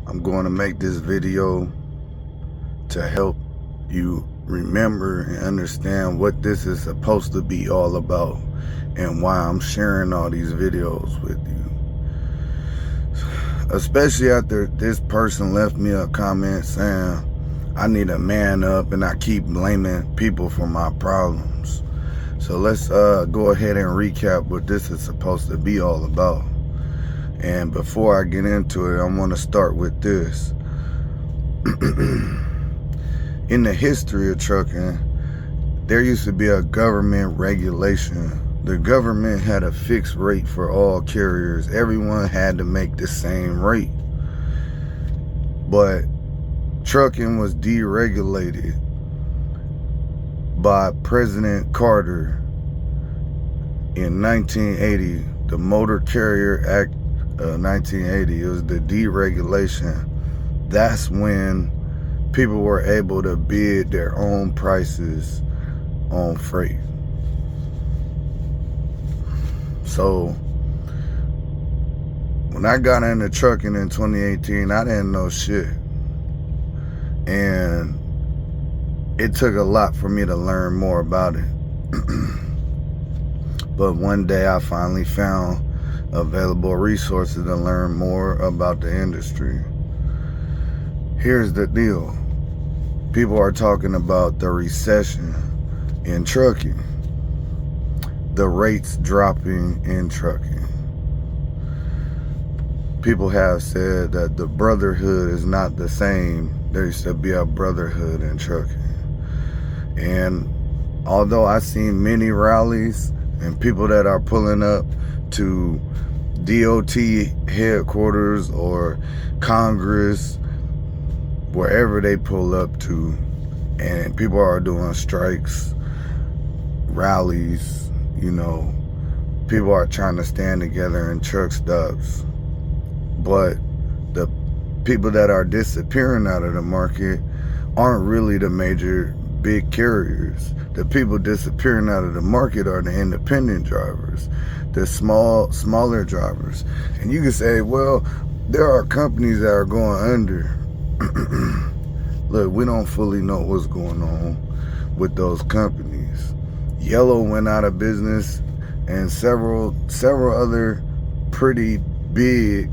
I'm going to make this video to help you remember and understand what this is supposed to be all about and why I'm sharing all these videos with you. Especially after this person left me a comment saying I need to man up and I keep blaming people for my problems. So let's go ahead and recap what this is supposed to be all about. And before I get into it, I want to start with this. In the history of trucking, there used to be a government regulation. The government had a fixed rate for all carriers. Everyone had to make the same rate. But trucking was deregulated by President Carter in 1980. The Motor Carrier Act of 1980. It was the deregulation. That's when people were able to bid their own prices on freight. So when I got into trucking in 2018, I didn't know shit. And it took a lot for me to learn more about it. But one day I finally found available resources to learn more about the industry. Here's the deal. People are talking about the recession in trucking, the rates dropping in trucking. People have said that the brotherhood is not the same. There used to be a brotherhood in trucking. And although I've seen many rallies and people that are pulling up to DOT headquarters or Congress, wherever they pull up to, and people are doing strikes, rallies, you know, people are trying to stand together in truck stops. But the people that are disappearing out of the market aren't really the major big carriers. The people disappearing out of the market are the independent drivers, the smaller drivers. And you can say, well, there are companies that are going under. Look, we don't fully know what's going on with those companies. Yellow went out of business, and several other pretty big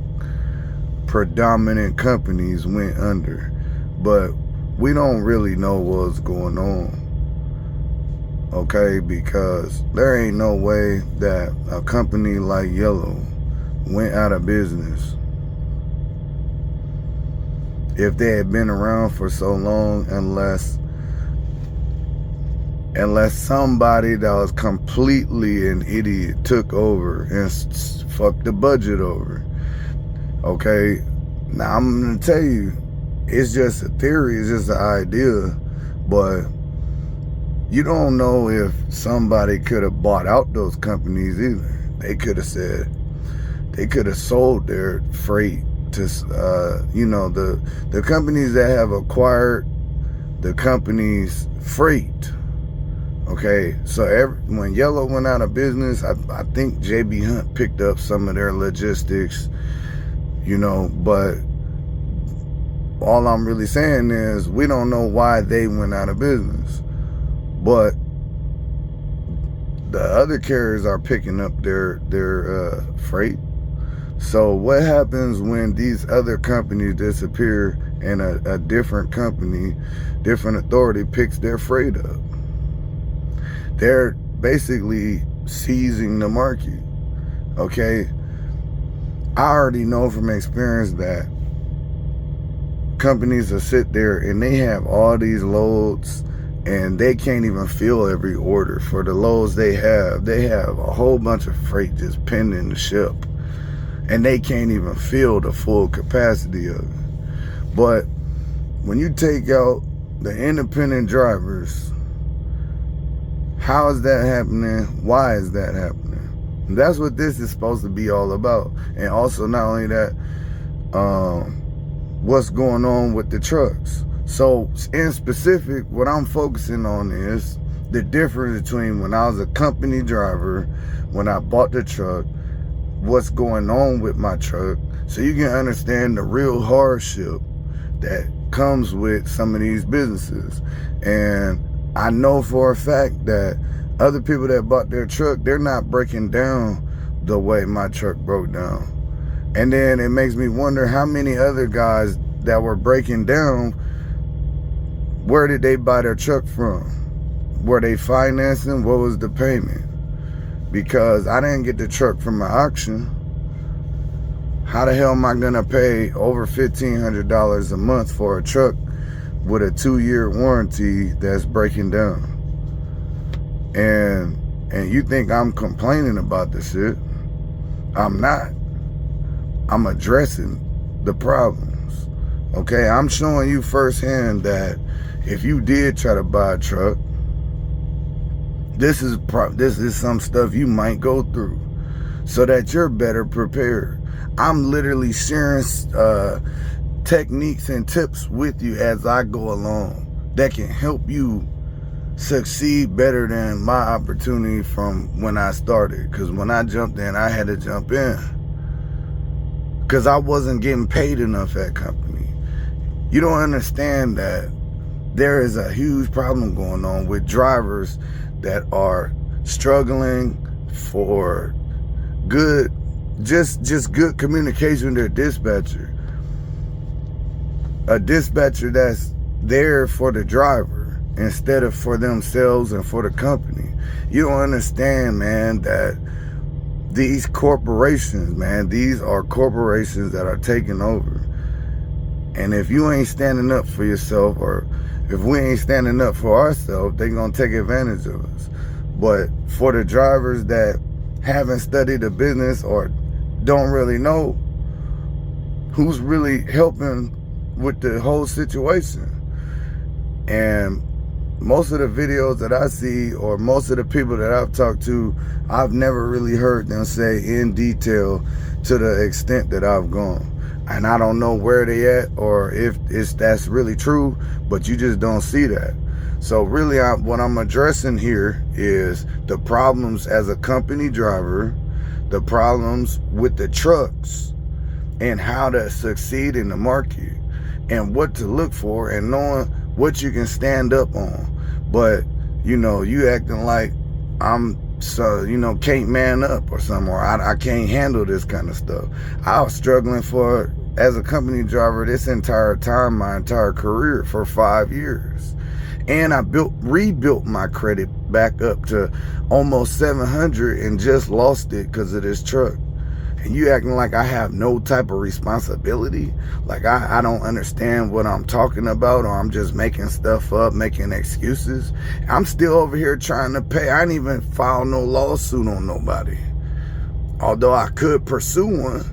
predominant companies went under. But we don't really know what's going on, okay? Because there ain't no way that a company like Yellow went out of business if they had been around for so long, unless somebody that was completely an idiot took over and fucked the budget over. Okay, now I'm gonna tell you, it's just a theory, it's just an idea, but you don't know if somebody could have bought out those companies either. They could have said, they could have sold their freight to, you know, the companies that have acquired the company's freight. Okay, so when Yellow went out of business, I think JB Hunt picked up some of their logistics, you know, but all I'm really saying is we don't know why they went out of business. But the other carriers are picking up their freight. So what happens when these other companies disappear and a different company, different authority picks their freight up? They're basically seizing the market, okay? I already know from experience that companies will sit there and they have all these loads and they can't even fill every order. For the loads they have a whole bunch of freight just pending the ship, and they can't even fill the full capacity of it. But when you take out the independent drivers, how is that happening? Why is that happening? And that's what this is supposed to be all about. And also, not only that, what's going on with the trucks. So in specific, what I'm focusing on is the difference between when I was a company driver, when I bought the truck, what's going on with my truck, so you can understand the real hardship that comes with some of these businesses. And I know for a fact that other people that bought their truck, they're not breaking down the way my truck broke down. And then it makes me wonder how many other guys that were breaking down, where did they buy their truck from? Were they financing? What was the payment? Because I didn't get the truck from an auction. How the hell am I gonna pay over $1,500 a month for a truck with a 2-year warranty that's breaking down? And you think I'm complaining about this shit? I'm not. I'm addressing the problems. Okay, I'm showing you firsthand that if you did try to buy a truck, this is some stuff you might go through so that you're better prepared. I'm literally sharing techniques and tips with you as I go along that can help you succeed better than my opportunity from when I started. Because when I jumped in, I had to jump in because I wasn't getting paid enough at company. You don't understand that there is a huge problem going on with drivers that are struggling for good, just good communication with their dispatcher. A dispatcher that's there for the driver instead of for themselves and for the company. You don't understand, man, that these corporations, man, these are corporations that are taking over. And if you ain't standing up for yourself, or if we ain't standing up for ourselves, they're gonna take advantage of us. But for the drivers that haven't studied the business or don't really know who's really helping with the whole situation. And most of the videos that I see, or most of the people that I've talked to, I've never really heard them say in detail to the extent that I've gone. And I don't know where they at or if that's really true, but you just don't see that. So really what I'm addressing here is the problems as a company driver, the problems with the trucks, and how to succeed in the market, and what to look for, and knowing what you can stand up on. But, you know, you acting like I'm can't man up or something, or I can't handle this kind of stuff. I was struggling as a company driver this entire time, my entire career, for 5 years. And I rebuilt my credit back up to almost 700 and just lost it because of this truck. And you acting like I have no type of responsibility? Like I don't understand what I'm talking about, or I'm just making stuff up, making excuses. I'm still over here trying to pay. I ain't even filed no lawsuit on nobody. Although I could pursue one,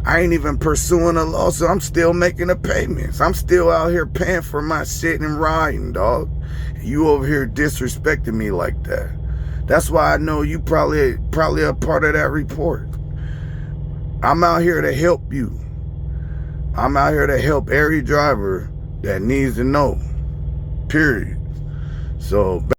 I ain't even pursuing a lawsuit. I'm still making the payments. I'm still out here paying for my shit and riding, dog. You over here disrespecting me like that. That's why I know you probably a part of that report. I'm out here to help you. I'm out here to help every driver that needs to know, period. So